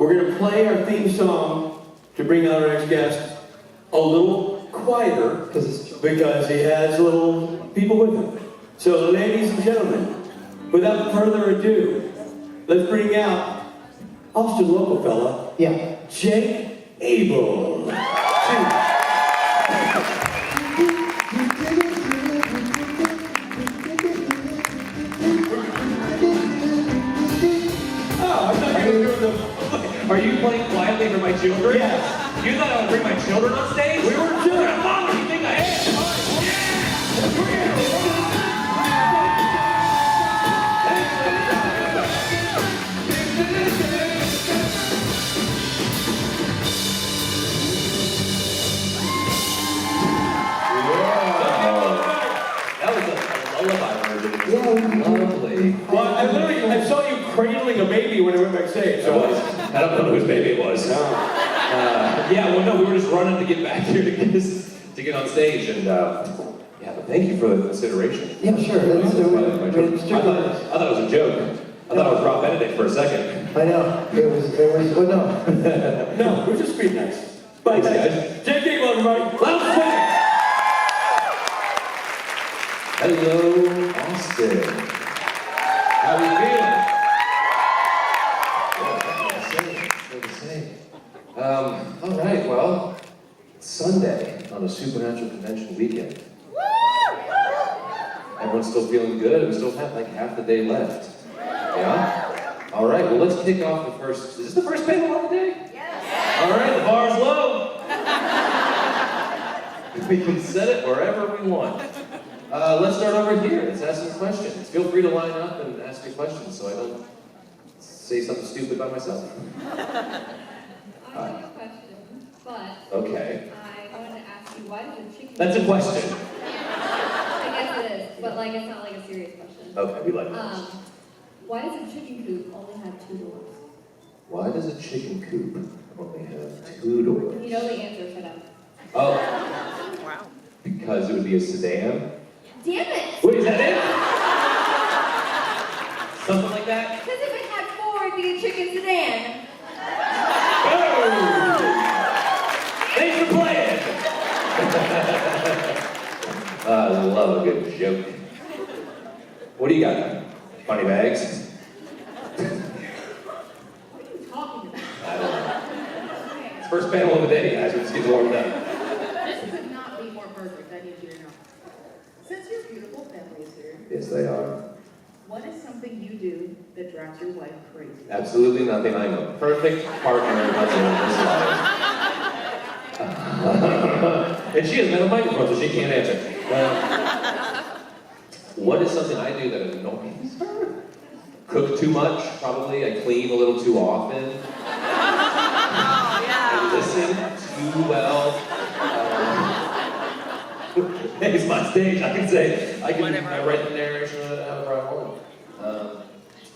We're going to play our theme song to bring out our next guest a little quieter because he has little people with him. So, ladies and gentlemen, without further ado, let's bring out Austin local fella, Jake Abel. Are you playing quietly for my children? Yes. You thought I would bring my children on stage? We were children. Mom, what do you think I am? That was a lullaby version. Lovely. Well, I saw you cradling a baby when I went backstage. So I don't know whose baby it was. No. Yeah, well, no, we were just running to get back here to get on stage, and yeah, but thank you for the consideration. Yeah, sure. I thought it was a joke. I thought I was Rob Benedict for a second. I know. It was, well, no. No, we're just being nice. Bye, guys. Jake Abel, everybody. Loud play. Hello, Austin. How are you feeling? Good to see. All right, well, it's Sunday on a Supernatural Convention weekend. Everyone's still feeling good. We still have like half the day left. Yeah? All right, well, let's kick off the first. Is this the first panel of the day? Yes. All right, the bar's low. We can set it wherever we want. Let's start over here. Let's ask some questions. Feel free to line up and ask your questions so I don't say something stupid by myself. I don't have a question, but Okay. I wanted to ask you, why does a chicken... That's a question. I guess it is, but like it's not like a serious question. Okay, we like this. Why does a chicken coop only have 2 doors? Why does a chicken coop only have 2 doors? You know the answer, shut up. Oh. Wow. Because it would be a sedan? Damn it! Wait, is that it? Something like that? Because if it had 4, it'd be a chicken sedan. Oh! Thanks for playing! I love a good joke. What do you got? Funny bags? What are you talking about? I don't know. Okay. It's first panel of the day, guys. We're just getting warmed up. This could not be more perfect, I need you to know. Since your beautiful family's here, Yes, they are. what is something you do that drives your wife crazy? Absolutely nothing. I'm a perfect partner in this life. And she has met a microphone, so she can't answer. What is something I do that annoys her? Cook too much, probably. I clean a little too often. I listen too well. It's my stage. I can say I write the narration however I want.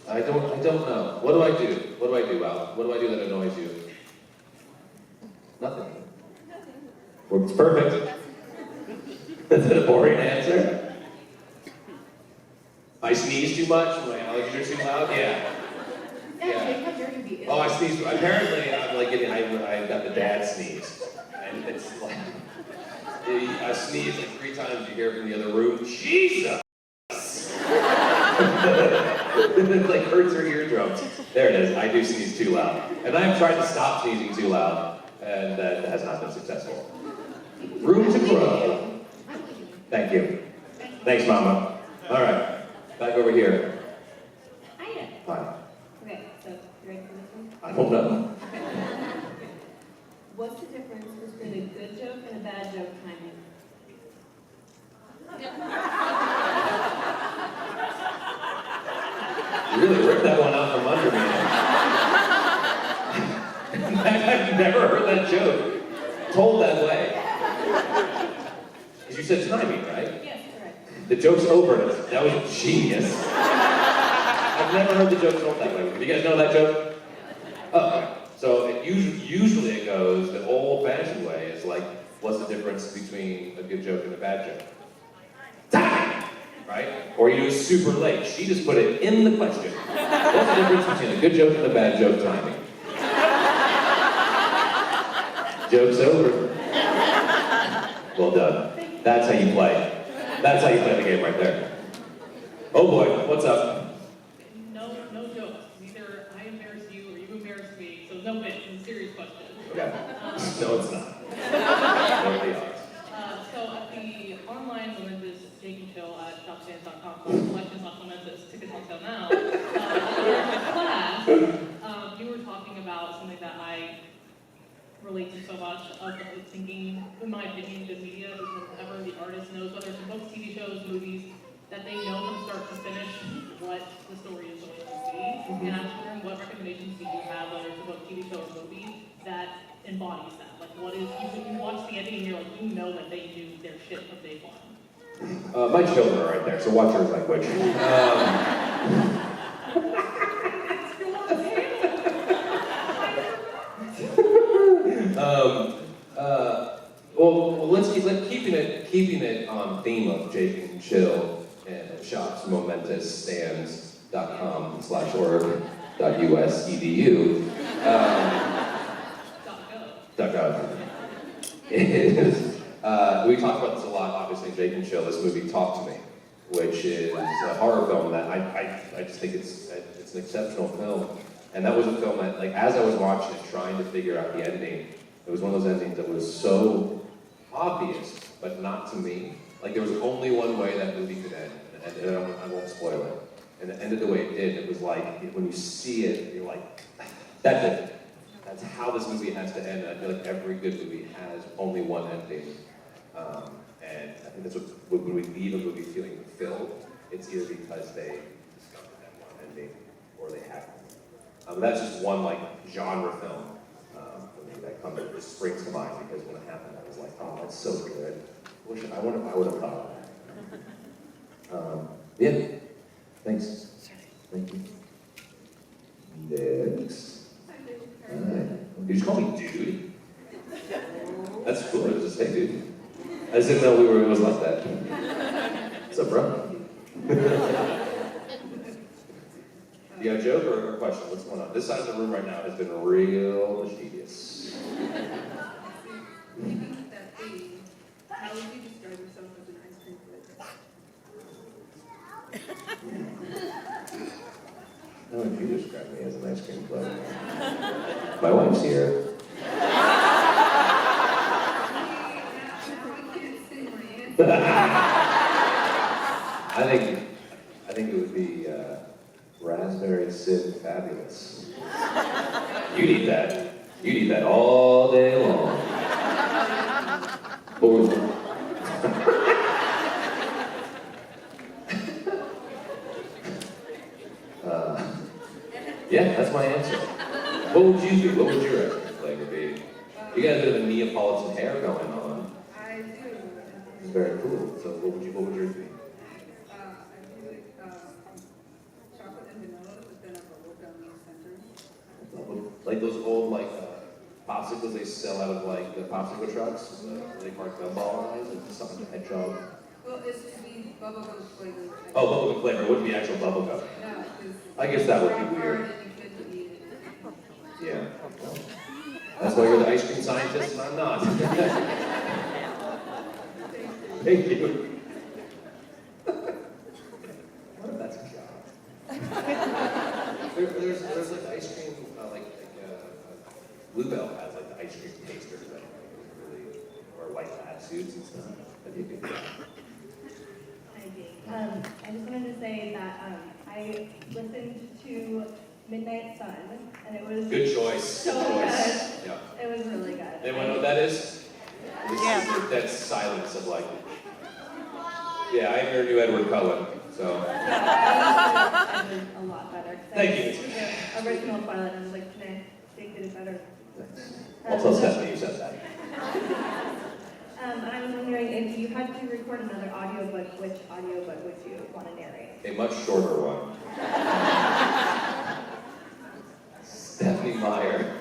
I don't know. What do I do? What do I do, Al? What do I do that annoys you? Nothing. Works perfect. Is that a boring answer? I sneeze too much? My allergies are too loud? Yeah. Actually, how dare you be ill? Oh, I sneeze. Apparently, I'm like getting. I got the dad sneeze, and it's like I sneeze like 3 times. You hear it from the other room. Jesus! It like hurts her eardrums. There it is. I do sneeze too loud, and I've tried to stop sneezing too loud, and that has not been successful. Room to grow. Thank you. Thanks, Mama. All right. Back over here. Hiya. Hi. Okay, so you ready for this one? I don't know. What's the difference between a good joke and a bad joke timing? You really ripped that one out from under me. I've never heard that joke told that way. Because you said timing, right? Yes, correct. The joke's over. That was genius. I've never heard the joke told that way. Do you guys know that joke? Oh, okay. So usually it goes, the old-fashioned way is like, what's the difference between a good joke and a bad joke? Timing! Right? Or you do super late. She just put it in the question. What's the difference between a good joke and a bad joke timing? Joke's over. Well done. That's how you play. That's how you play the game right there. Oh boy, what's up? No jokes. Either I embarrass you or you embarrass me, so no bit. It's a serious question. Okay. No, it's not. What are the odds? So at the online momentous Jake and Chill at shopstands.com/collections/momentous tickets on sale now, in class, you were talking about something that I relate to so much of thinking, in my opinion, good media is whenever the artist knows, whether it's in books, TV shows, movies, that they know from start to finish what the story is going to be. And I was wondering what recommendations do you have, whether it's a book, TV show, or movie, that embodies that? Like, what is, when you watch the ending and you're like, you know that they knew their shit from day one. My children are right there, so watch your language. Well, let's keeping it on theme of Jake and Chill and shops momentousstands.com/org.us.edu. .gov. Is we talked about this a lot, obviously, Jake and Chill, this movie Talk to Me, which is a horror film that I just think it's an exceptional film. And that was a film that, like, as I was watching it, trying to figure out the ending, it was one of those endings that was so obvious, but not to me. Like, there was only one way that movie could end, and I won't spoil it. And it ended the way it did. It was like, when you see it, you're like, that's it. That's how this movie has to end. And I feel like every good movie has only one ending. And I think that's what, when we leave a movie feeling fulfilled, it's either because they discovered that one ending, or they haven't. That's just one, like, genre film for me that just springs to mind, because when it happened, I was like, oh, that's so good. I wonder if I would have thought of that. Yeah, thanks. Thank you. Next. Alright. Did you call me dude? That's cool, just say dude. I just didn't know it was like that. What's up, bro? You got a joke or a question? What's going on? This side of the room right now has been real mischievous. Speaking of that theme, how would you describe yourself as an ice cream flavor? How would you describe me as an ice cream flavor? My wife's here. I think it would be raspberry Sid fabulous. You'd eat that. You'd eat that all day long. Or yeah, that's my answer. What would you do? What would your ice cream flavor be? You got a bit of a Neapolitan hair going on. I do. It's very cool. So what would yours be? I do like chocolate and vanilla, but then a bubble gum in the center. Like those old popsicles they sell out of like the popsicle trucks, they mark gumball eyes and something like the hedgehog. Well, it's to be bubblegum flavored. Oh, bubblegum flavor. It wouldn't be actual bubblegum. No, because I guess that would be weird. and you couldn't eat it. Yeah. Well, that's why you're the ice cream scientist and I'm not. Thank you. What if that's a job? There's like ice cream, Bluebell has like the ice cream tasters that really, or white lab suits and stuff. That'd be a good job. I just wanted to say that I listened to Midnight Sun, and it was Good choice. so Good good. choice. Yeah. It was really good. Anyone know what that is? Yeah. That silence of like, yeah, I heard you Edward Cullen, so. Yeah, it was a lot better. Thank you. The original Twilight, I was like, can I think it is better? I'll tell Stephanie you said that. And I was wondering, if you had to record another audiobook, which audiobook would you want to narrate? A much shorter one. Stephanie Meyer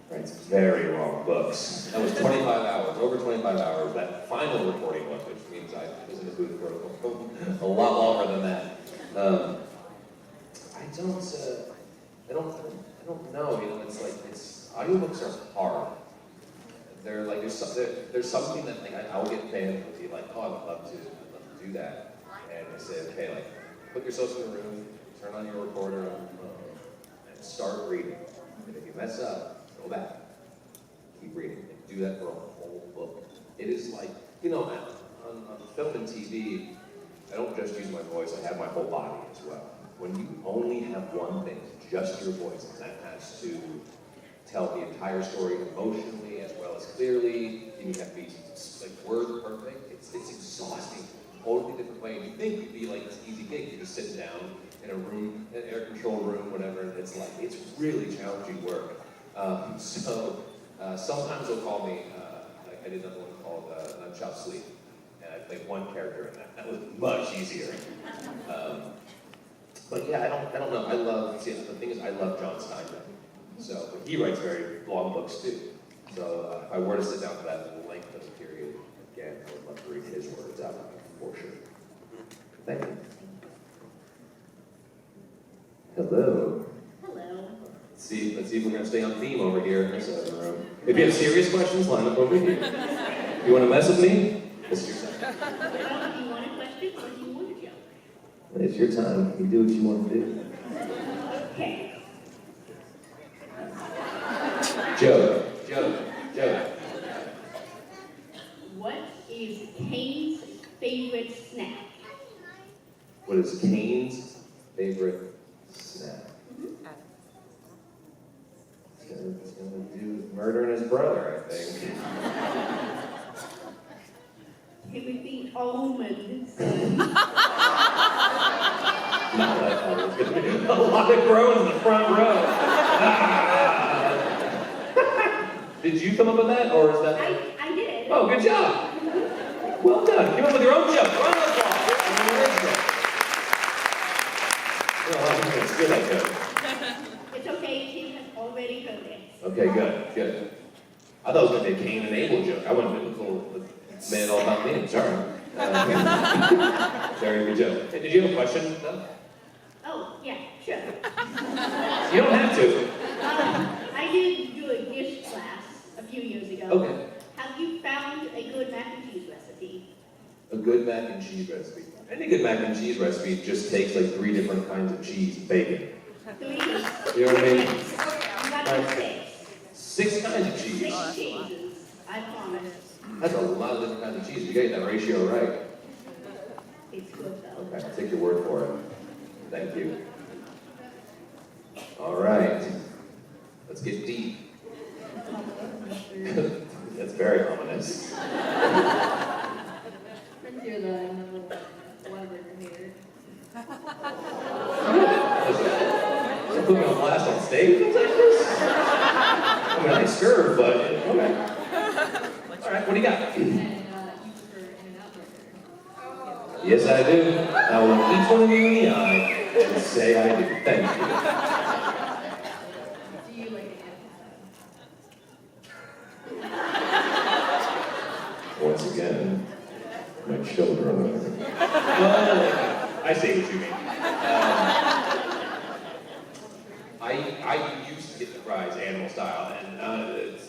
writes very long books. That was 25 hours, over 25 hours. That final recording one, which means I was in the booth for a lot longer than that. I don't know. You know, audiobooks are hard. they're like, there's something that like I'll get fans will be like, oh, I'd love to do that. And I say, okay, like, put yourself in a room, turn on your recorder on your phone, and start reading. And if you mess up, go back. Keep reading. And do that for a whole book. It is like, you know, on film and TV, I don't just use my voice, I have my whole body as well. When you only have one thing, just your voice, and that has to tell the entire story emotionally as well as clearly, and you have to be like word perfect, it's exhausting. Totally different way. And you think it'd be like this easy gig, you're just sitting down in a room, an air-controlled room, whatever, and it's like, it's really challenging work. Sometimes they'll call me, I did another one called None Shall Sleep, and I played one character in that. That was much easier. But yeah, I don't know. I love, see, the thing is, I love John Steinbeck. So, but he writes very long books too. So if I were to sit down for that length of a period, again, I would love to read his words out for sure. Thank you. Hello. Hello. Let's see if we're going to stay on theme over here in this side of the room. If you have serious questions, line up over here. If you want to mess with me, this is your time. Well, do you want a question or do you want a joke? It's your time. You do what you want to do. Okay. Joke. What is Kane's favorite snack? What is Kane's favorite snack? It's gonna do murdering his brother, I think. It would be almonds. Not that I thought it was gonna be a lot of groans in the front row. Did you come up with that, or is that? I did. Oh, good job. Well done. You came up with your own joke. Round of applause. It's good, I joke. It's okay, Kane has already heard it. Okay, good. I thought it was going to be a Cain and Abel joke. I went biblical, made it all about me. Sorry. Very good joke. Hey, did you have a question, though? Oh, yeah, sure. You don't have to. I did do a dish class a few years ago. Okay. Have you found a good mac and cheese recipe? A good mac and cheese recipe. Any good mac and cheese recipe just takes like 3 different kinds of cheese and bacon. 3. You know what I mean? You got to 6. 6 kinds of cheese. 6 cheeses, I promise. That's a lot of different kinds of cheese. You got that ratio right. It's good though. Okay, I'll take your word for it. Thank you. All right. Let's get deep. That's very ominous. Since you're the number one hater. You're putting me on blast on stage like this? I mean, I serve, but okay. All right, what do you got? And you prefer In-N-Out burger. Yes, I do. I will look each one of you in the eye and say I do. Thank you. Do you like it? Once again, my children. Well, I see what you mean. I used to get the fries animal style, and it's,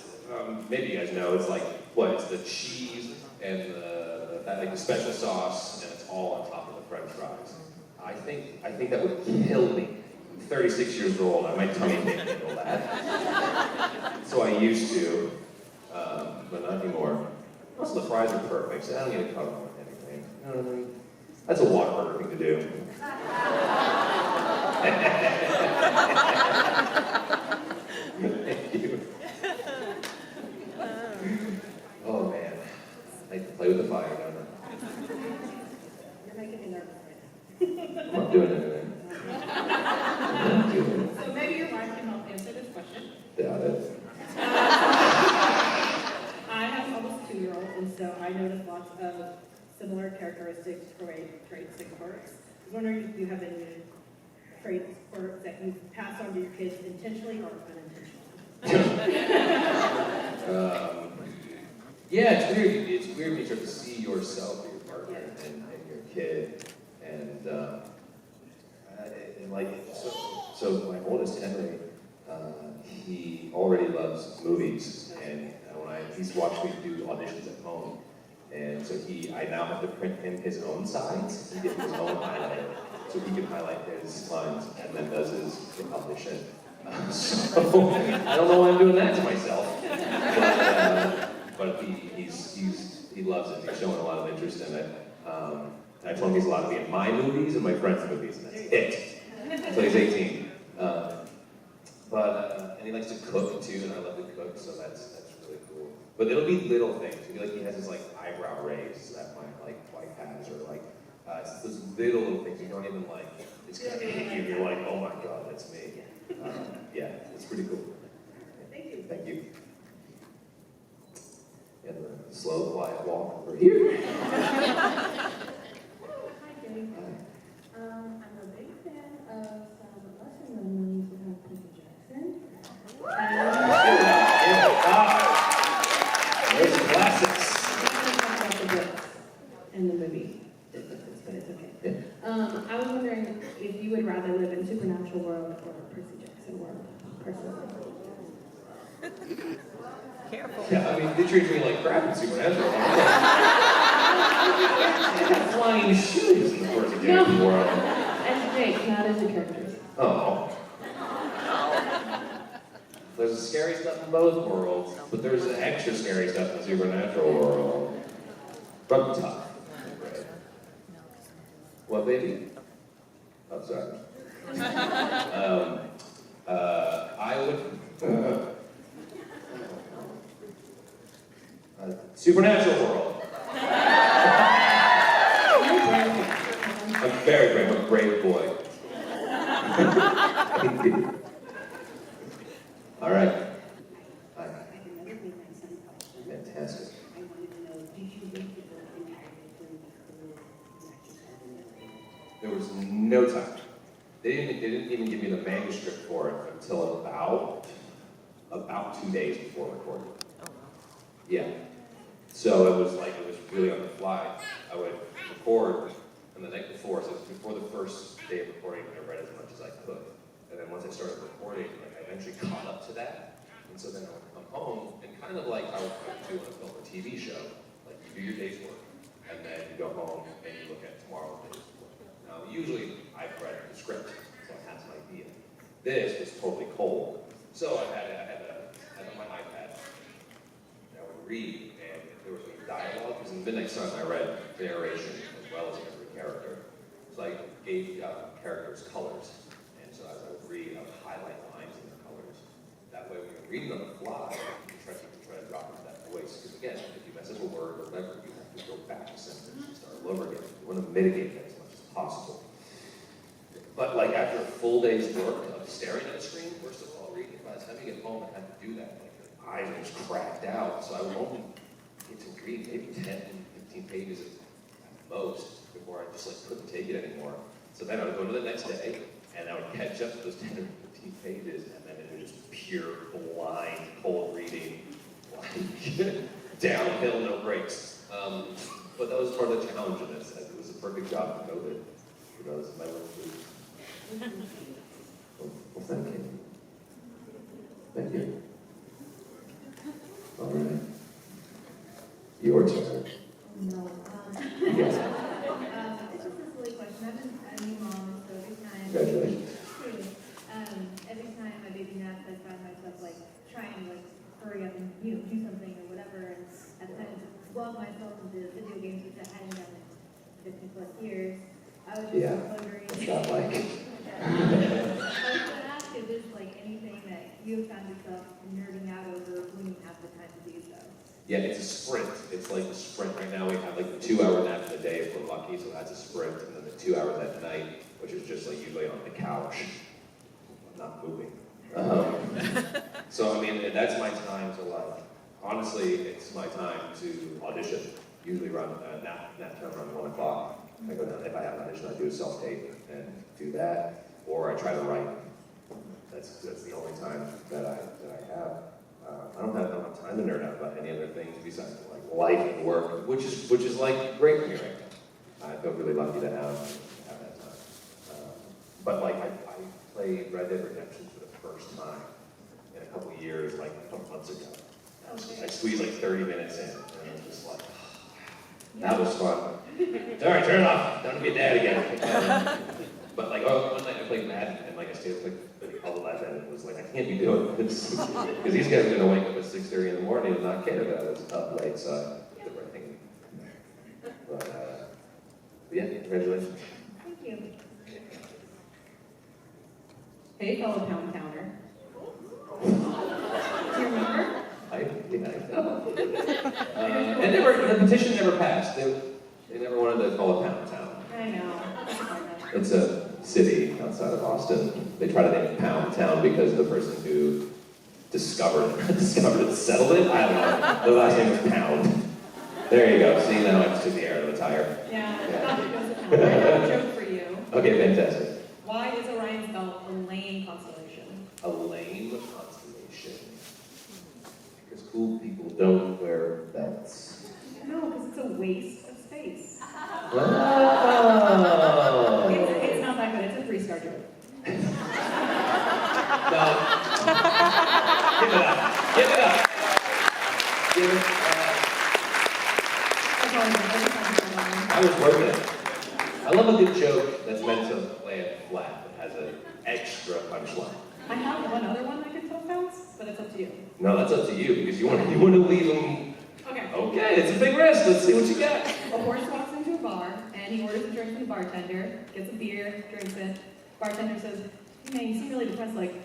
maybe you guys know, it's like, what, it's the cheese and like the special sauce, and it's all on top of the French fries. I think that would kill me. I'm 36 years old, my tummy can't handle that. So I used to, but not anymore. Also, the fries are perfect, so I don't need to cover them with anything. You know what I mean? That's a Whataburger thing to do. Thank you. Oh man, I like to play with the fire, don't I? You're making me nervous right I'm not doing anything. I'm not doing it. So maybe your wife can help answer this question. Doubt it. I have an almost 2-year-old, and so I noticed lots of similar characteristics, traits, and quirks. I was wondering if you have any traits, quirks that you pass on to your kids intentionally or unintentionally. Yeah, it's weird. It's weird when you start to see yourself, your partner, and your kid, and like so my oldest Henry, he already loves movies, and when I and he's watched me do auditions at home. And so I now have to print him his own sides and give him his own highlighter, so he can highlight his lines and then does his audition. So I don't know why I'm doing that to myself, but he loves it. He's showing a lot of interest in it. I told him he's allowed to be in my movies and my friends' movies, and that's it. So he's 18. And he likes to cook too, and I love to cook, so that's really cool. But it'll be little things. It'll be like he has his like eyebrow raised that my wife has, or like it's those little things you don't even like. It's gonna hit you, and you're like, oh my god, that's me. Yeah, it's pretty cool. Thank you. Thank you. And the slow, quiet walk over here. Hi, Jay. I'm a big fan of some lesser-known movies about Peter Jackson. There's the classics. About the books and the movie differences, but it's okay. I was wondering if you would rather live in Supernatural World or Percy Jackson World, personally. Yeah, I mean, they treat me like crap in Supernatural. I got flying shoes in the Percy Jackson world. As Jake, not as the characters. Oh. There's scary stuff in both worlds, but there's extra scary stuff in the Supernatural world. But tough. What, baby? Oh, sorry. I would... Supernatural world. I'm very brave. I'm a brave boy. All right. I have another thing I sent question. Fantastic. I wanted to know, did you read the book entirely through before you actually started it? There was no time. They didn't even give me the manuscript for it until about 2 days before recording. Yeah. So it was really on the fly. I would record, and the night before, so before the first day of recording, I read as much as I could. And then once I started recording, I eventually caught up to that. And so then I would come home, and kind of like how I do on a film or TV show, like you do your day's work, and then you go home and you look at tomorrow's day's work. Now, usually I've read the script, so I have some idea. This was totally cold. So I had on my iPad, and I would read, and there was a dialogue, because in Midnight Sun I read narration as well as every character. So I gave characters colors, and so as I would read, I would highlight lines in their colors. That way when you're reading on the fly, you can try to drop into that voice. Because again, if you mess up a word or whatever, you have to go back a sentence and start all over again. You want to mitigate that as much as possible. But like after a full day's work of staring at a screen, first of all, reading, by the time you get home, I had to do that. Like the eyes were just cracked out, so I would only get to read maybe 10, 15 pages at most before I just like couldn't take it anymore. So then I would go to the next day, and I would catch up to those 10 or 15 pages, and then it was just pure, blind, cold reading, like downhill, no brakes. But that was part of the challenge of this. It was a perfect job for COVID. You know, this is my little food. Well, thank you. Thank you. All right. Your turn. No. Yes. It's just a silly question. I'm a new mom, so every time. Congratulations. Every time my baby naps, I find myself like trying to like hurry up and do something or whatever, and I kind of love myself into video games, which I hadn't done in 50 plus years. I was just wondering. What's that like? I was going to ask if there's like anything that you have found yourself nerding out over when you have the time to do so. Yeah, it's a sprint. It's like a sprint. Right now we have like the 2-hour nap in the day if we're lucky, so that's a sprint. And then the 2 hours at night, which is just like usually on the couch, not moving. So I mean, and that's my time to like, honestly, it's my time to audition. Usually run nap time around 1 o'clock. I go down, if I have an audition, I do a self-tape and do that, or I try to write. That's the only time that I have. I don't have time to nerd out about any other things besides like life and work, which is like great for me right now. I feel really lucky to have that time. But like I played Red Dead Redemption for the first time in a couple of years, like a couple months ago. I squeezed like 30 minutes in, and I was just like, that was fun. All right, turn it off. Time to be a dad again. But like, one night I played Madden, and like I stayed up like 11, and was like, I can't be doing this because these guys are gonna wake up at 6:30 in the morning and not care that I was up late, so I did the right thing. But yeah, congratulations. Thank you. Hey, fellow pound counter. Do you remember? And the petition never passed. They never wanted to call it Pound Town. I know. It's a city outside of Austin. They try to name it Pound Town because the person who discovered it, settled it. I don't know. The last name was Pound. There you go. See, now I just took the air out of the tire. Yeah, I thought it was a pound. I have a joke for you. Okay, fantastic. Why is Orion's belt a lame constellation? A lame constellation. Because cool people don't wear belts. No, because it's a waste of space. Oh. It's not that good. It's a three-star joke. No. Give it up. Give it up. Give it up. I was working it. I love a good joke that's meant to play it flat, but has an extra punchline. I have one other one that can tell counts, but it's up to you. No, that's up to you because you want to leave them. Okay. Okay, it's a big risk. Let's see what you got. A horse walks into a bar and he orders a drink from the bartender, gets a beer, drinks it. Bartender says, "Hey man, you seem really depressed. Like, do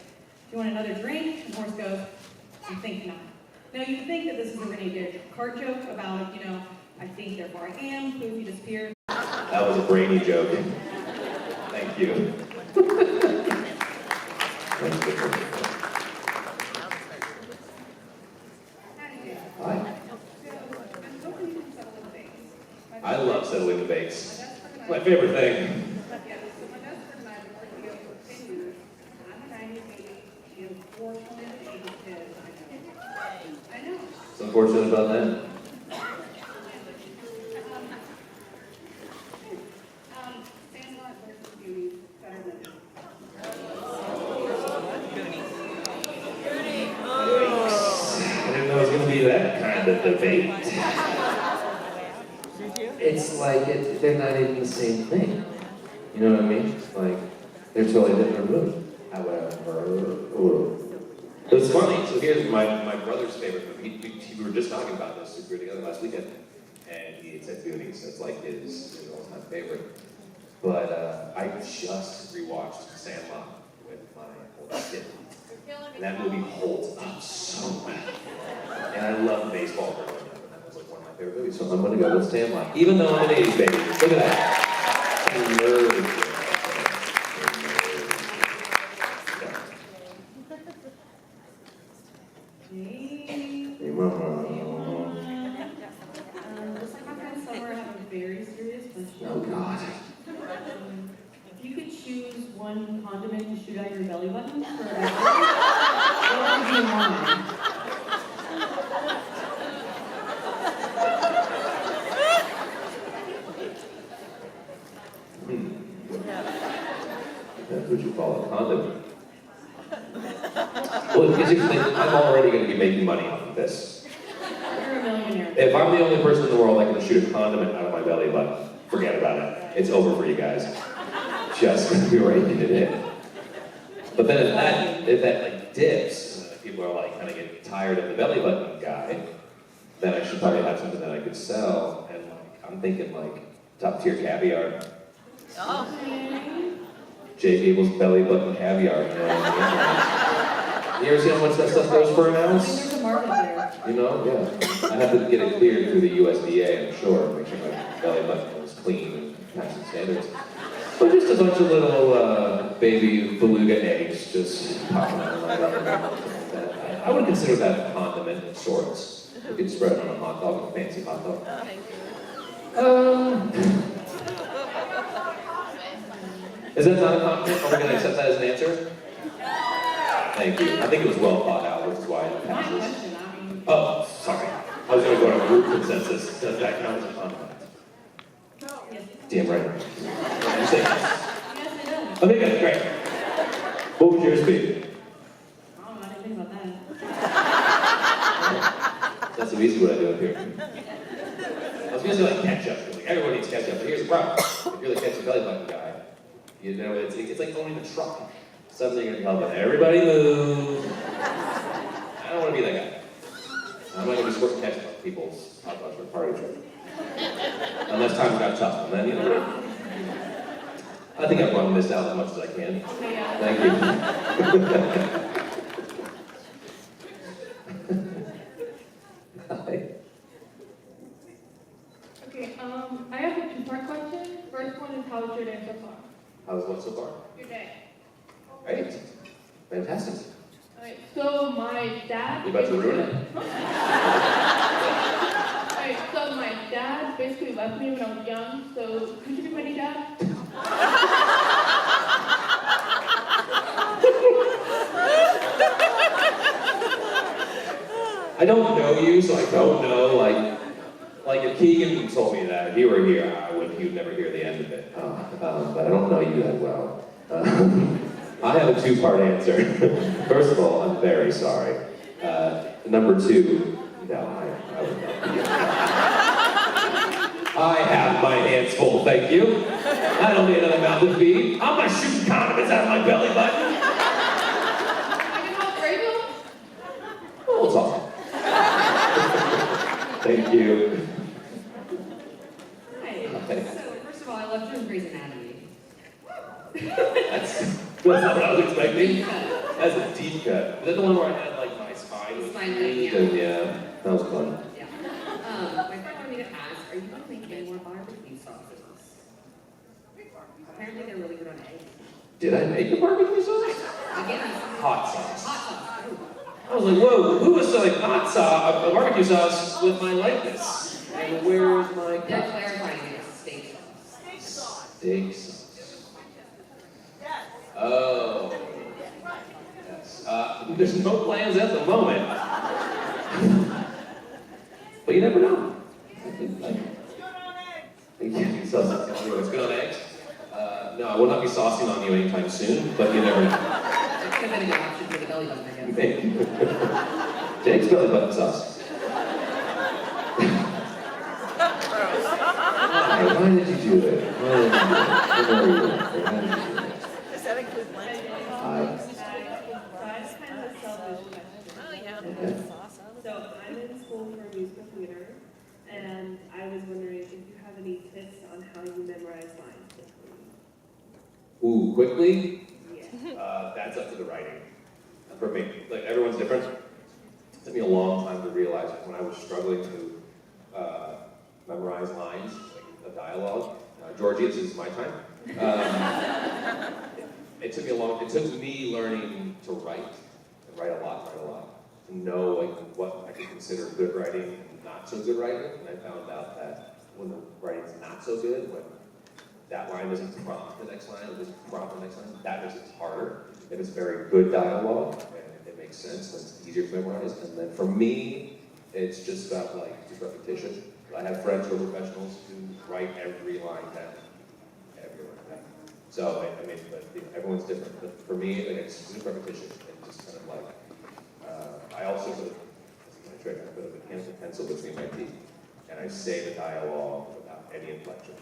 you want another drink?" And the horse goes, "I think not." Now you think that this is a Renee Descartes joke about, I think therefore I am, poof, you disappear. That was a brainy joke. Thank you. Hi. I love settling debates. My favorite thing. What's unfortunate about that? I didn't know it was going to be that kind of debate. It's like they're not even the same thing. You know what I mean? Like, they're totally different movies. However, it's funny. So here's my brother's favorite movie. We were just talking about this. We were together last weekend, and he said Goonies. That's like his all-time favorite. But I just rewatched Sandlot with my oldest kid. And that movie holds up so well. And I love baseball growing up, and that was like one of my favorite movies. So I'm gonna go with Sandlot. Even though I'm an 80s baby. Look at that. I'm a nerd. Hey, mama. Looks like my friend Summer have a very serious question. Oh God. If you could choose one condiment to shoot out your belly button forever, what would you want? That's what you call a condom. Well, because I'm already going to be making money off of this. You're a millionaire. If I'm the only person in the world that can shoot a condiment out of my belly button, forget about it. It's over for you guys. Just be raking it in. But then if that like dips, and people are like kind of getting tired of the belly button guy, then I should probably have something that I could sell. And like I'm thinking like top tier caviar. Jake Abel's belly button caviar. You ever see how much that stuff goes for an I ounce? think there's a market there. You know, yeah. I have to get it cleared through the USDA, I'm sure, make sure my belly button is clean and passing standards. But just a bunch of little baby beluga eggs just popping out right up. I would consider that a condiment of sorts. You could spread it on a hot dog, a fancy hot dog. Is that not a compliment? Are we going to accept that as an answer? Thank you. I think it was well thought out, which is why it My passes. question, I mean, Oh, sorry. I was going to go to group consensus. Does that count as a compliment? yes. Damn right. You say yes. Yes, it does. Okay, good, great. What would yours be? I don't know, I didn't think about that. too easy what I do up here. I was gonna say like ketchup. Like everyone eats ketchup, but here's the problem. If you're the ketchup belly button guy, you know it's like owning a truck. Suddenly you're gonna tell them, everybody move. I don't want to be that guy. I'm not gonna be squirting ketchup on people's hot dogs for a party trip. Unless times got tough, and then you know. I think I've run this out as much as I can. Thank you. Okay, I have a two-part question. First one is, how was your day so far? How's what so far? Your day. Great. Fantastic. Alright, so my dad. You about to ruin it? Alright, so my dad basically left me when I was young, so could you be my new dad? I don't know you, so I don't know, like if Keegan told me that, if you were here, you'd never hear the end of it. But I don't know you that well. I have a two-part answer. First of all, I'm very sorry. Number two, no, I would not be. I have my hands full, thank you. I don't need another mouth to feed. I'm not shooting condiments out of my belly button. I can help Abel? We'll talk. Thank you. Hi. So, first of all, I loved you in Grey's Anatomy. That's not what I was expecting. That's a deep cut. Is that the one where I had like my spine? Spine thing, yeah. Yeah, that was fun. Yeah. My friend wanted me to ask, are you going to make any more barbecue sauces? Apparently they're really good on eggs. Did I make a barbecue sauce? Again, Hot sauce. hot sauce. I was like, whoa, who was selling hot sauce, a barbecue sauce with my likeness? And where's my They're cup? clarifying it's steak sauce. Steak sauce. Oh. Yes. There's no plans at the moment. But you never know. It's good on eggs. No, I will not be saucing on you anytime soon, but you never know. It could have been a good option for the belly button, I guess. Thank you. Jake's belly button sauce. Why did you do that? Why did you do that? Does that include lunch? That's kind of a selfish question. Oh, yeah. Okay. So I'm in school for musical theater, and I was wondering if you have any tips on how you memorize lines quickly. Ooh, quickly? Yeah. That's up to the writing. For me, like everyone's different. It took me a long time to realize when I was struggling to memorize lines, like a dialogue. Georgie, this is my time. It took me learning to write, and write a lot, to know like what I could consider good writing and not so good writing. And I found out that when the writing's not so good, when that line doesn't prompt the next line, or doesn't prompt the next line, that makes it harder. If it's very good dialogue, and it makes sense, then it's easier to memorize. And then for me, it's just about just repetition. I have friends who are professionals who write every line down. Every line down. So, everyone's different. But for me, it's just repetition, and just kind of I also put a mechanical pencil between my teeth, and I say the dialogue without any inflection.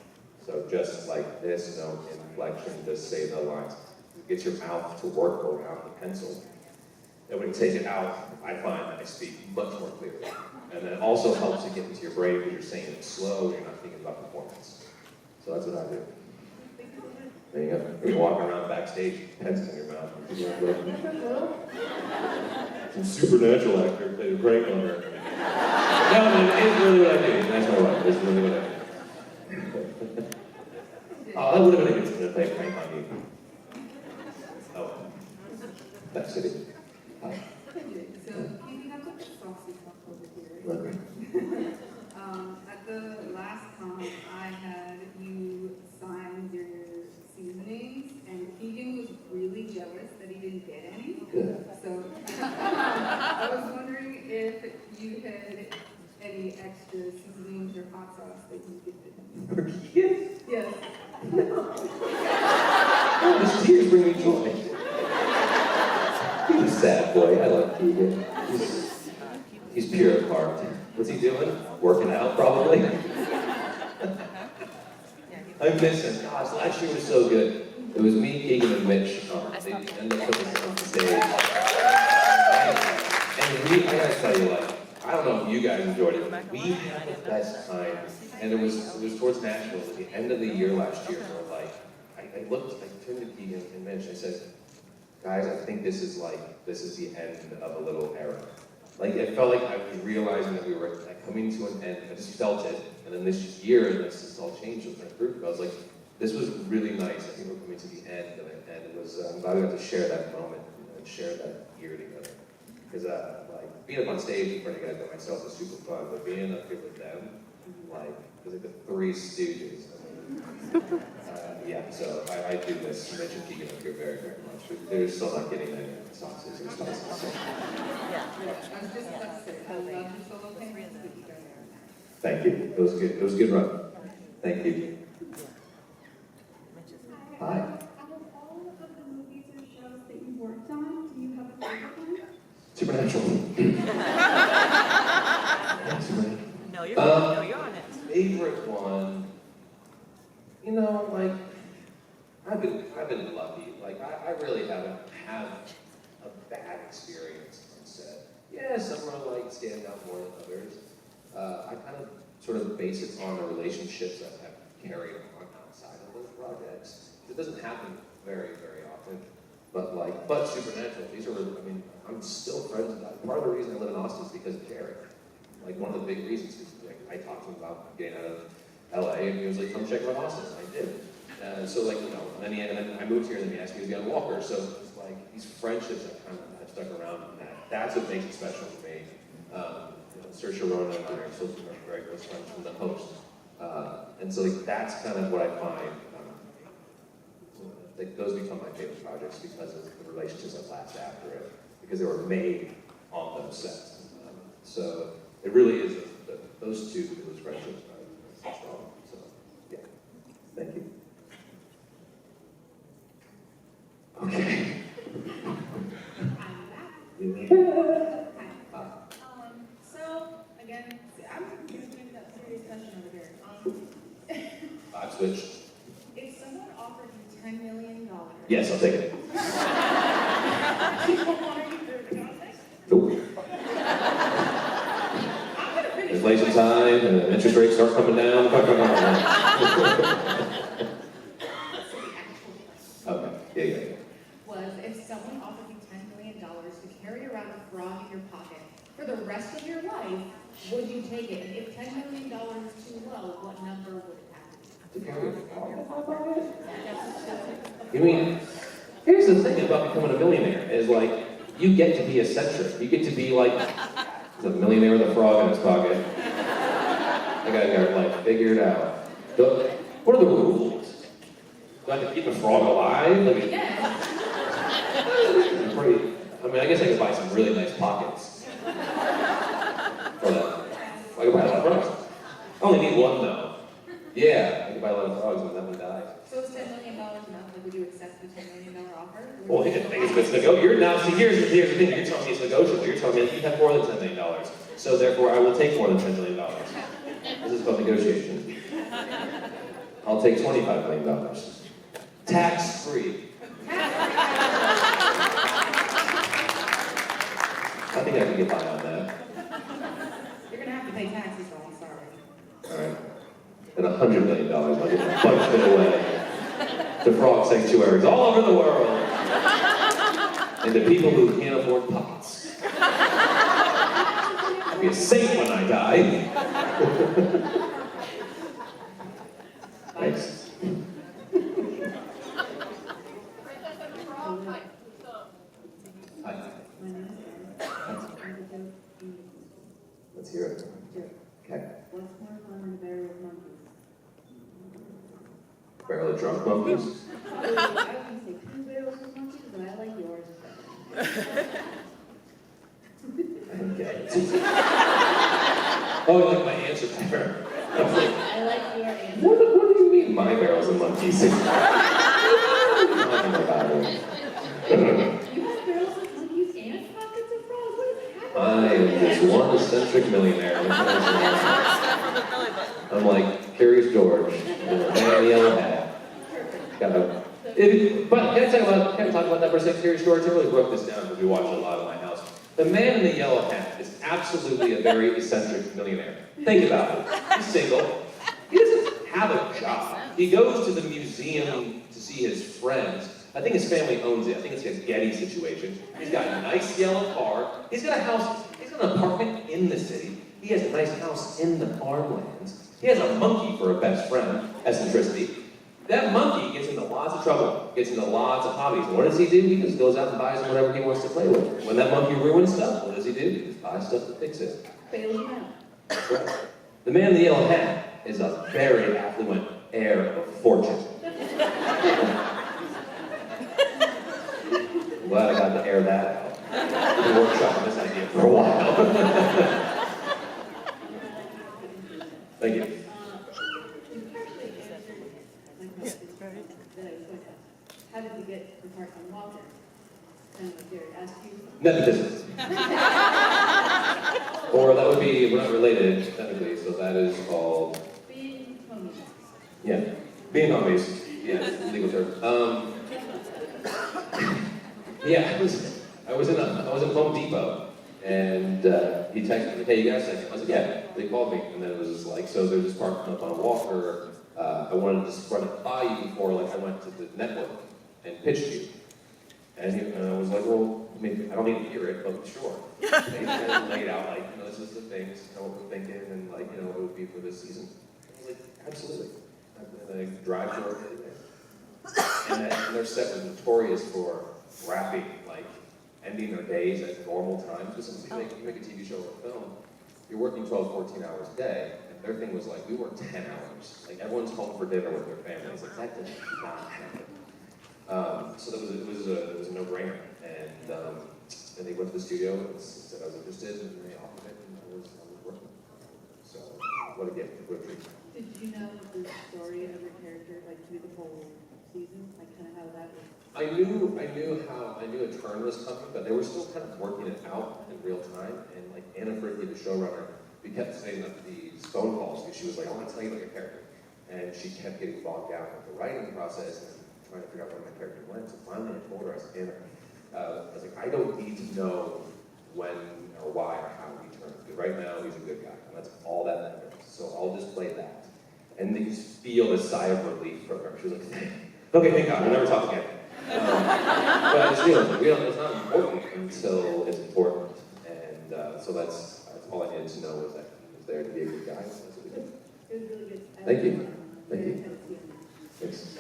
So just like this, no inflection, just say the lines. Get your mouth to work around the pencil. And when you take it out, I find that I speak much more clearly. And then it also helps to get into your brain because you're saying it slow, you're not thinking about performance. So that's what I do. There you go. You're walking around backstage, pencil in your mouth. Some supernatural actor played a prank on her. No, it's really what I do. That's my wife. It's really what I do. Oh, that would have been a good thing to play a prank on you. Oh. That's it. So, keeping up with the saucy talk over here. Okay. At the last con, I had you sign your seasonings, and Keegan was really jealous that he didn't get any. Good. So, I was wondering if you had any extra seasonings or hot sauce that you could fit. For Keegan? Yes. Oh, his tears bring me joy. He's a sad boy. I love Keegan. He's pure at heart. What's he doing? Working out, probably. I miss him. Gosh, last year was so good. It was me, Keegan, and Mitch. They ended up putting us on stage. And I gotta tell you, like, I don't know if you guys enjoyed it, but we had the best time. And it was towards Nashville at the end of the year last year, where like, I turned to Keegan and Mitch, I said, guys, I think this is the end of a little era. Like, it felt like I was realizing that we were like, coming to an end. I just felt it. And then this year, and this has all changed with my group. I was like, this was really nice. I think we're coming to the end of it. And it was, I'm glad we got to share that moment, and share that year together. Because, like, being up on stage in front of guys by myself was super fun, but being up here with them, like, it was like the Three Stooges. Yeah, so I do miss Mitch and Keegan up here very, very much. They're still not getting any sauces or spices. So. I was just about to say, I love your solo paintings, but you guys are. Thank you. It was good. It was a good run. Thank you. Hi. Out of all of the movies or shows that you worked on, do you have a favorite one? Supernatural. Yeah, Supernatural. No, you're on it. Favorite one. You know, like, I've been lucky. Like, I really haven't had a bad experience on set. Yeah, some are like stand out more than others. I kind of sort of base it on the relationships that have carried on outside of those projects. It doesn't happen very, very often. But Supernatural, these are, I mean, I'm still friends with that. Part of the reason I live in Austin is because of Jared. Like, one of the big reasons is, like, I talked to him about getting out of LA, and he was like, come check out Austin. I did. So, like, you know, and then I moved here, and then he asked me to be on Walker. So it's like these friendships that kind of have stuck around. And that's what makes it special for me. You know, Saoirse Ronan and I are still very close friends from the host. And so, like, that's kind of what I find. Like, those become my favorite projects because of the relationships that last after it, because they were made on those sets. So it really is those two, those friendships are strong. So, yeah. Thank you. Okay. So, again, I'm doing that serious question over here. I've switched. If someone offered you $10 million, Yes, I'll take it. do you want to do the context? Nope. Inflation time, and interest rates start coming down. Okay, yeah. Was if someone offered you $10 million to carry around a frog in your pocket for the rest of your life, would you take it? And if $10 million is too low, what number would it have to be? To carry a frog in my pocket? You mean, here's the thing about becoming a millionaire, is like, you get to be eccentric. You get to be like, the millionaire with a frog in his pocket. I gotta like figure it out. What are the rules? Do I have to keep the frog alive? Like, Yeah. I mean, I guess I could buy some really nice pockets. For that. I could buy a lot of frogs. I only need one though. Yeah, I could buy a lot of frogs and that one dies. So is $10 million enough? Like, would you accept the $10 million offer? Well, if it's negotiable. Here's the thing. You're telling me it's negotiable. You're telling me that you have more than $10 million. So therefore, I will take more than $10 million. This is about negotiation. I'll take $25 million. Tax-free. I think I can get by on that. You're going to have to pay taxes, though, I'm sorry. All right. And $100 million. I'll get a bunch of it away to frog sanctuaries all over the world. And to people who can't afford pots. I'll be a saint when I die. Thanks. Hi. Let's hear it. Okay. What's more fun than a barrel of monkeys? Barrel of drunk monkeys. I was going to say 2 barrels of monkeys, but I like yours better. I don't get it. Oh, you like my answer better? I was like, I like your answer. what do you mean, my barrels of monkeys? Talking about it. You have barrels of monkeys and pockets of frogs? What is happening? I am just There's one eccentric millionaire. I'm like, Curious George, man in the yellow hat. But can I talk about that for a second, Curious George? I really broke this down because we watch a lot in my house. The man in the yellow hat is absolutely a very eccentric millionaire. Think about it. He's single. He doesn't have a job. He goes to the museum to see his friends. I think his family owns it. I think it's his Getty situation. He's got a nice yellow car. He's got a house. He's got an apartment in the city. He has a nice house in the farmlands. He has a monkey for a best friend, eccentricity. That monkey gets into lots of trouble, gets into lots of hobbies. And what does he do? He just goes out and buys whatever he wants to play with. When that monkey ruins stuff, what does he do? He just buys stuff to fix it. Bail him out. That's right. The man in the yellow hat is a very affluent heir of fortune. I'm glad I got to air that out. I've been workshopping this idea for a while. Thank you. How did you get the part on Walker? Kind of like Jared asked you. Nepotism. Or that would be, we're not related, technically, so that is called... Being homies. Yeah. Being homies. Yeah, it's a legal term. Yeah, I was in Home Depot, and he texted me, hey, you guys texted? I was like, yeah. They called me, and then it was just like, so they're just parking up on a Walker. I wanted to just run it by you before, like, I went to the network and pitched you. And I was like, well, I mean, I don't need to hear it, but sure. And he kind of laid out, like, you know, this is the things, you know, what we're thinking, and, like, you know, what it would be for this season. I was like, absolutely. And I drive to work every day. And their set was notorious for wrapping, like, ending their days at normal times. Because you make a TV show or a film, you're working 12, 14 hours a day. And their thing was like, we work 10 hours. Like, everyone's home for dinner with their families. Like, that does not happen. So it was a no-brainer. And they went to the studio and said I was interested, and they offered it, and I was working. So, what a gift, what a treat. Did you know the story of your character, like through the whole season? Like kind of how that was? I knew a turn was coming, but they were still kind of working it out in real time. And like Anna Friedley, the showrunner, we kept saying that these phone calls because she was like, I want to tell you about your character. And she kept getting bogged down with the writing process and trying to figure out where my character went. So finally I told her, I said, Anna, I was like, I don't need to know when or why or how he turns. Because right now he's a good guy, and that's all that matters. So I'll just play that. And they just feel a sigh of relief from her. She was like, okay, thank God, we'll never talk again. But I just feel it's not important until it's important. And so that's all I needed to know was that he was there to be a good guy. That's what he did. It was really good. Thank you. Thank you. Thanks.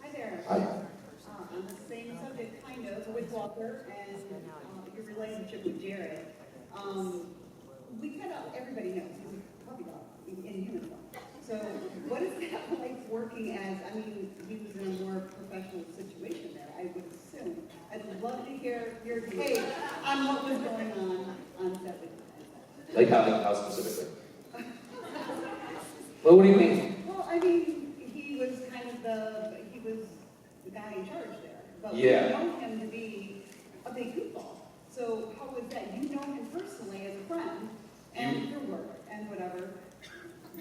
Hi there. Hi. On the same subject, kind of, with Walker and your relationship with Jared. We kind of, everybody knows he's a puppy dog in uniform. So what is that like working as, I mean, he was in a more professional situation there, I would assume. I'd love to hear your take on what was going on set with you guys. Like how specifically? Well, what do you mean? Well, I mean, he was kind of the guy in charge there. But Yeah. we know him to be a big goofball. So how was that? You know him personally as a friend and your work and whatever.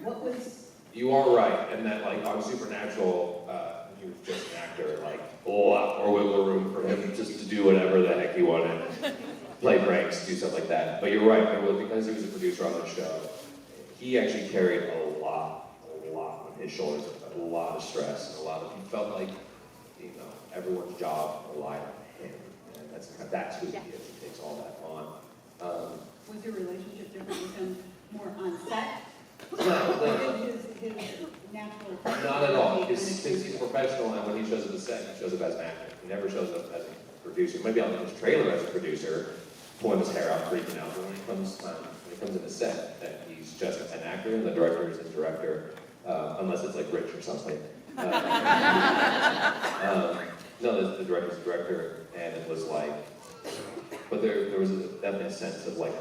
What was... You are right, and that like on Supernatural, he was just an actor, like a lot more wiggle room for him just to do whatever the heck he wanted. Play pranks, do stuff like that. But you're right, because he was a producer on the show, he actually carried a lot on his shoulders, a lot of stress, and he felt like, you know, everyone's job relied on him. And that's who he is. He takes all that on. Was your relationship different with him more on set? No. His natural... Not at all. He's professional, and when he shows up as set, he shows up as an actor. He never shows up as a producer. Maybe on his trailer as a producer, pulling his hair out, freaking out. But when he comes in the set, that he's just an actor, and the director is his director, unless it's like Rich or something. No, the director's the director, and it was like, but there was definitely a sense of like,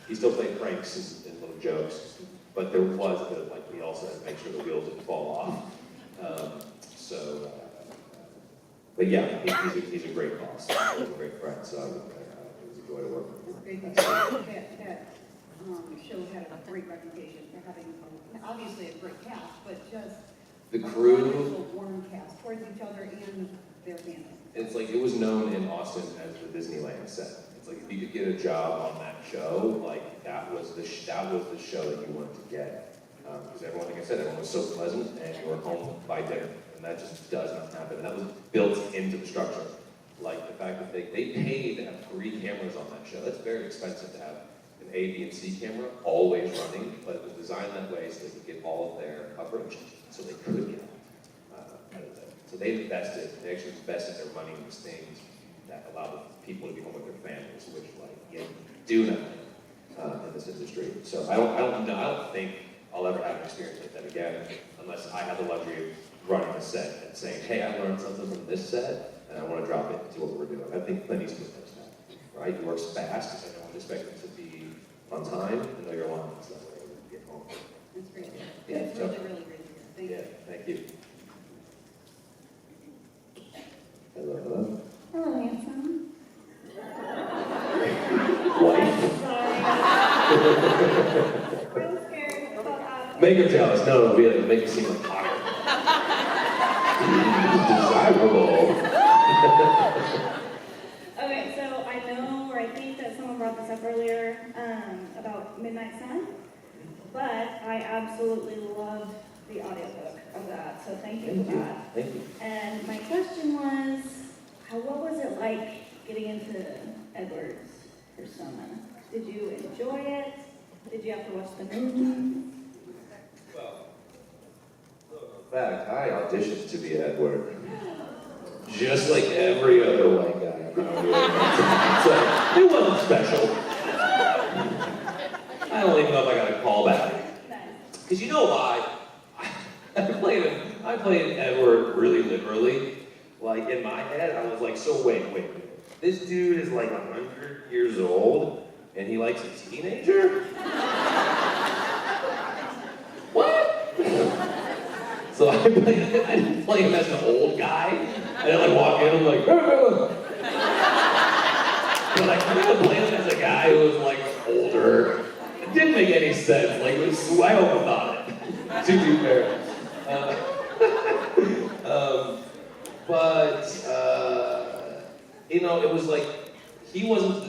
he still played pranks and little jokes, but there was a bit of like, we also had to make sure the wheels didn't fall off. But yeah, he's a great boss. He's a great friend, so it was a joy to work with him. great because that show had a great reputation for having, obviously a great cast, but just The a crew, wonderful, warm cast towards each other and their family. it's like, it was known in Austin as the Disneyland set. It's like, if you could get a job on that show, like, that was the show that you wanted to get. Because everyone, like I said, everyone was so pleasant, and you were home by dinner. And that just does not happen. And that was built into the structure. Like, the fact that they paid to have 3 cameras on that show. That's very expensive to have an A, B, and C camera always running, but it was designed that way so they could get all of their coverage, so they could get out of it. So they actually invested their money in these things that allowed people to be home with their families, which, like, you do nothing in this industry. So I don't think I'll ever have an experience like that again, unless I have the luxury of running a set and saying, hey, I learned something from this set, and I want to drop it into what we're doing. I think Clint Eastwood does that, right? He works fast, and everyone expects him to be on time and know your lines, that way you get home. That's great. Yeah, It's so- really, really great. Thank you. Yeah, thank you. Hello, hello. Hello, handsome. Wife. Real scared about Make her jealous. No, really, make her seem like hotter. Desirable. Okay, so I know, or I think that someone brought this up earlier, about Midnight Sun, but I absolutely love the audiobook of that, so thank you for that. Thank you. And my question was, what was it like getting into Edward's persona? Did you enjoy it? Did you have to watch the movie? Well, in fact, I auditioned to be Edward. Just like every other white guy. So it wasn't special. I don't even know if I got a call back. Because you know why? I played Edward really literally. Like, in my head, I was like, so wait. This dude is like 100 years old, and he likes a teenager? What? So I didn't play him as an old guy. I didn't like walk in and like, but I kind of played him as a guy who was like older. It didn't make any sense. Like, it was, I overthought it, to be fair. You know, it was like, he wasn't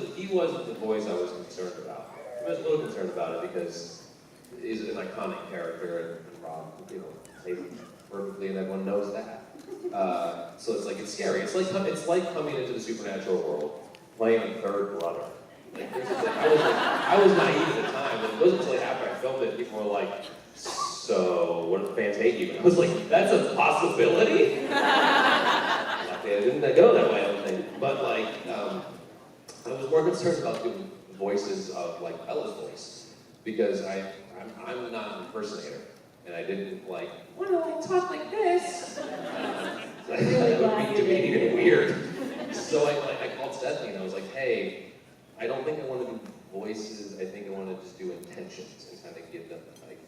the voice I was concerned about. I was a little concerned about it because he's an iconic character, and Rob, you know, plays him perfectly, and everyone knows that. So it's like, it's scary. It's like coming into the supernatural world, playing a third brother. Like, I was naive at the time, and it wasn't until after I filmed it, people were like, so, what if the fans hate you? And I was like, that's a possibility? Okay, it didn't go that way, I don't think. But like, I was more concerned about doing voices of like Bella's voice, because I'm not an impersonator, and I didn't like, well, talk like this. So I thought that would be demeaning and weird. So I called Stephanie and I was like, hey, I don't think I want to do voices, I think I want to just do intentions and kind of give them like,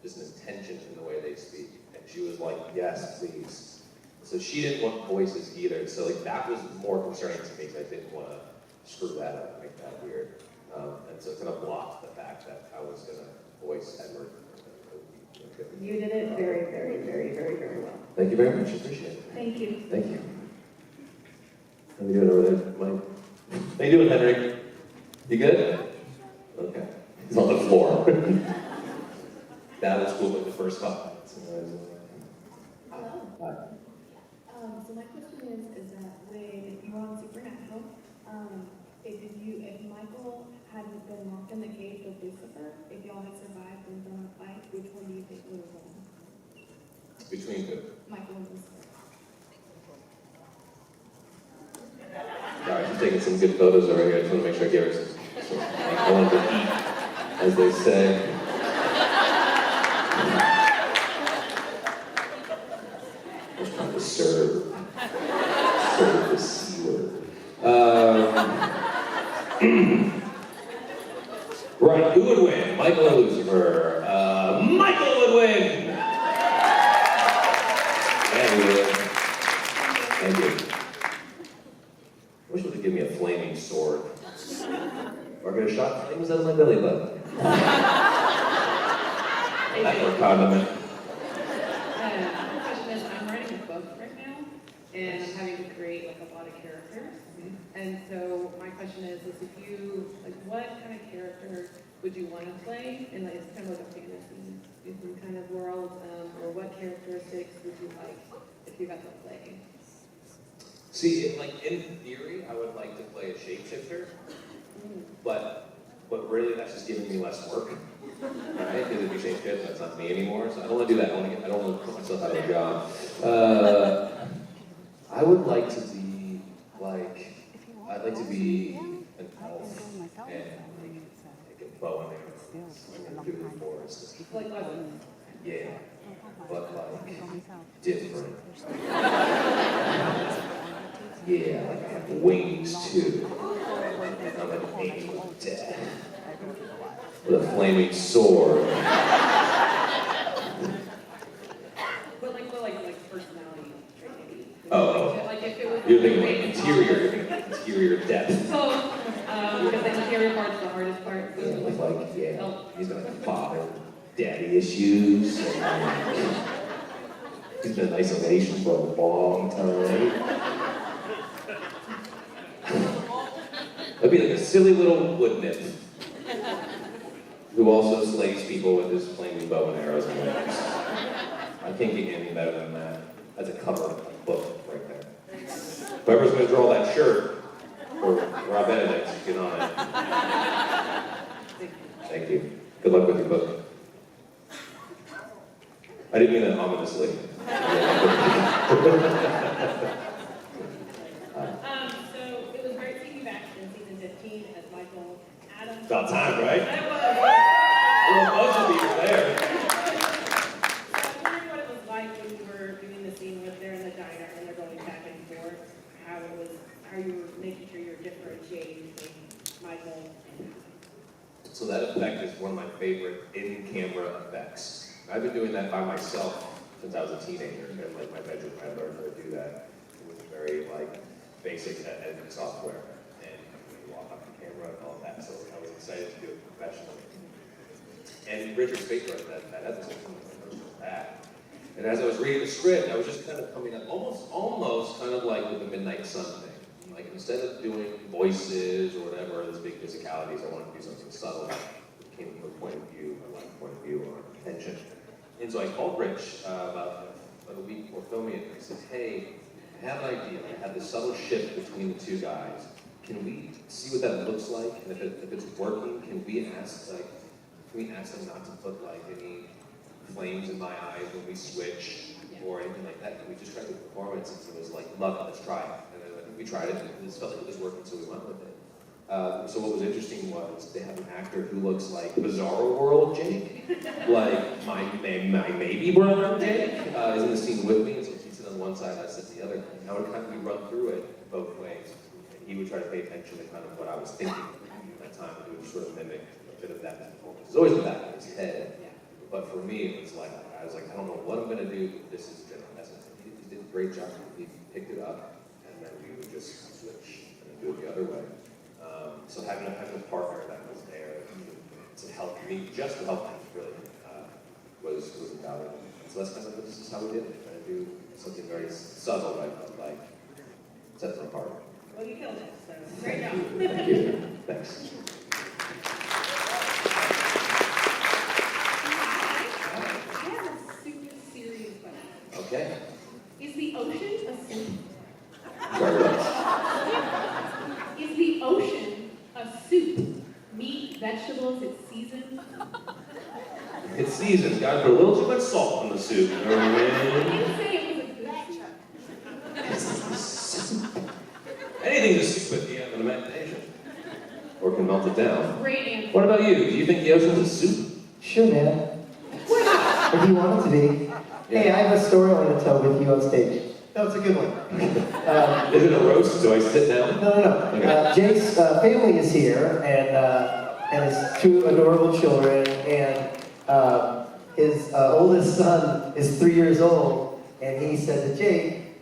just an intention in the way they speak. And she was like, yes, please. So she didn't want voices either. So like that was more concerning to me because I didn't want to screw that up and make that weird. And so it kind of blocked the fact that I was going to voice Edward. You did it very, very, very, very, very well. Thank you very much. I appreciate it. Thank you. Thank you. How you doing over there, Mike? How you doing, Henry? You good? Okay. He's on the floor. That was cool with the first 5 minutes. Hello. Hi. So my question is that when you were on Supernatural, if Michael hadn't been locked in the cage with Lucifer, if y'all had survived and done a fight, which one do you think would have won? Between who? Michael and Lucifer. Sorry, she's taking some good photos over here. I just want to make sure I give her some I wanted to eat, as they say. I was trying to serve the C word. Right, who would win, Michael or Lucifer? Michael would win! Yeah, he would. Thank you. I wish they would give me a flaming sword. shot flames out of my belly button. That little condiment. My question is, I'm writing a book right now, and I'm having to create like a lot of characters. And so my question is if you, like, what kind of character would you want to play? And like, it's kind of like a fantasy kind of world, or what characteristics would you like if you got to play? See, like in theory, I would like to play a shapeshifter, but really that's just giving me less work, right? Because if you shapeshift, that's not me anymore. So I don't want to do that. I don't want to put myself out of a job. I would like to be like, I'd like to be an elf and like a bow and arrow through the forest. Like what? Yeah, but like different. Yeah, like I have wings too. I'm an angel of death with a flaming sword. But like what, like personality trait maybe? Oh, Like if it was you're thinking like interior, you're thinking like interior depth. So, because the interior part's the hardest part. Yeah, like yeah, he's got like father, daddy issues. And, he's been in isolation for a long time. That'd be like a silly little wood nymph who also slays people with his flaming bow and arrows and wings. I can't get any better than that. That's a cover of a book right there. Whoever's going to draw that shirt for Rob Benedict, get on it. Thank you. Good luck with your book. I didn't mean that ominously. So it was great seeing you back in season 15 as Michael Adams. About time, right? That was. Well, most of you were there. So I'm wondering what it was like when you were doing the scene with they're in the diner and they're going back and forth. How you were making sure you're differentiating between Michael and. So that effect is one of my favorite in-camera effects. I've been doing that by myself since I was a teenager. In like my bedroom, I learned how to do that with very like basic editing software. And you walk up the camera and all that. So I was excited to do it professionally. And Richard Speight wrote that episode was that. And as I was reading the script, I was just kind of coming up almost kind of like with the Midnight Sun thing. Like instead of doing voices or whatever, this big physicalities, I wanted to do something subtle. It came from a point of view, a life point of view, or attention. And so I called Rich about a week before filming it, and I said, hey, I have an idea. I have this subtle shift between the two guys. Can we see what that looks like? And if it's working, can we ask them not to put like any flames in my eyes when we switch or anything like that? Can we just try the performance? And so it was like, love it, let's try it. And then I think we tried it, and it felt like it was working, so we went with it. So what was interesting was they have an actor who looks like Bizarro World Jake, like my maybe brother Jake is in the scene with me, and so he's sitting on one side, I sit on the other. And I would kind of run through it both ways, and he would try to pay attention to kind of what I was thinking at that time, and he would sort of mimic a bit of that performance. It's always in the back of his head, but for me, it was like I was like, I don't know what I'm gonna do. This is general essence. He did a great job. He picked it up, and then we would just switch and do it the other way. So having a partner that was there to help me, just to help me, really, was invaluable. So that's kind of this is how we did it. Trying to do something very subtle that I felt like sets it apart. Well, you killed it, so great job. Thank you. Thanks. I have a super serious question. Okay. Is the ocean a soup? Sorry, what? Is the ocean a soup? Meat, vegetables, it's seasoned? It's seasoned. Gotta put a little too much salt in the soup. You know what I I mean? didn't say it was a good soup. Anything's a soup at the end of an imagination. Or can melt it down. Great answer. What about you? Do you think the ocean's a soup? Sure, man. If you want it to be. Hey, I have a story I want to tell with you on stage. No, it's a good one. Is it a roast? Do I sit down? No. Okay. Jake's family is here, and his two adorable children, and his oldest son is 3 years old, and he said to Jake,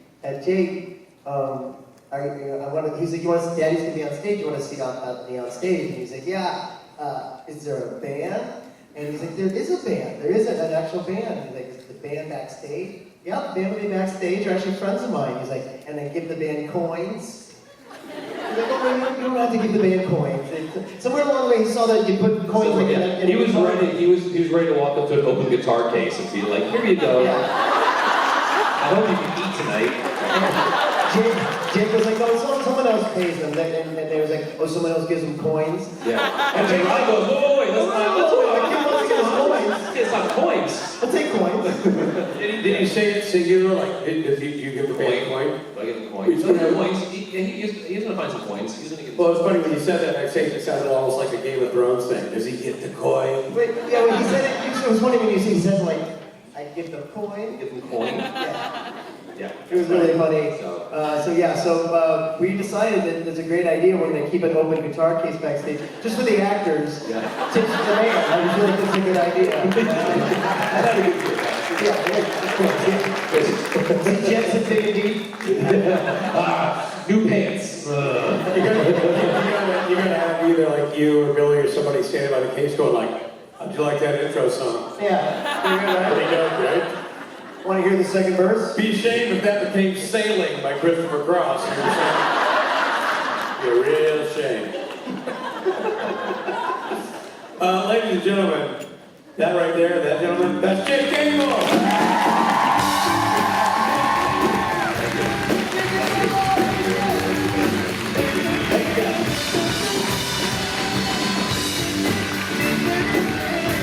he's like, Daddy's gonna be on stage, you want to see me on stage? And he's like, yeah, is there a band? And he's like, there is a band, there is an actual band. He's like, is the band backstage? Yeah, the band will be backstage, they're actually friends of mine. He's like, and they give the band coins. He's like, oh, you don't have to give the band coins. Somewhere along the way, he saw that you put coins like in he was ready. He was ready to walk up to an open guitar case and be like, "Here you go. Yeah. I hope you can eat tonight." Jake was like, "Oh, someone else pays them," and they was like, "Oh, someone else gives them coins." Yeah. And Jake goes, "Whoa, wait, let's not get some coins. I'll take coins. Did he say it singular? Like, did you give the band a coin? I give him coins. He's gonna coins. He's gonna find some coins. He's gonna get. Well, it's funny when you said that. I say it sounded almost like a Game of Thrones thing. Does he get the coin? But yeah, when he said it, it was funny when he said like, "I give them coin." Give him coin. Yeah. Yeah. It was really funny. So We decided that it's a great idea when they keep an open guitar case backstage, just for the actors. Yeah. Tips to the band. I feel like it's a good idea. Yeah, Jensen big and deep. New pants. You're gonna have either like you or Billy or somebody standing by the case going like, "How'd you like that intro song?" Yeah. Pretty good, right? Want to hear the second verse? Be ashamed if that became Sailing by Christopher Cross. You're real ashamed. Ladies and gentlemen, that right there, that gentleman, that's Jake Gaynor.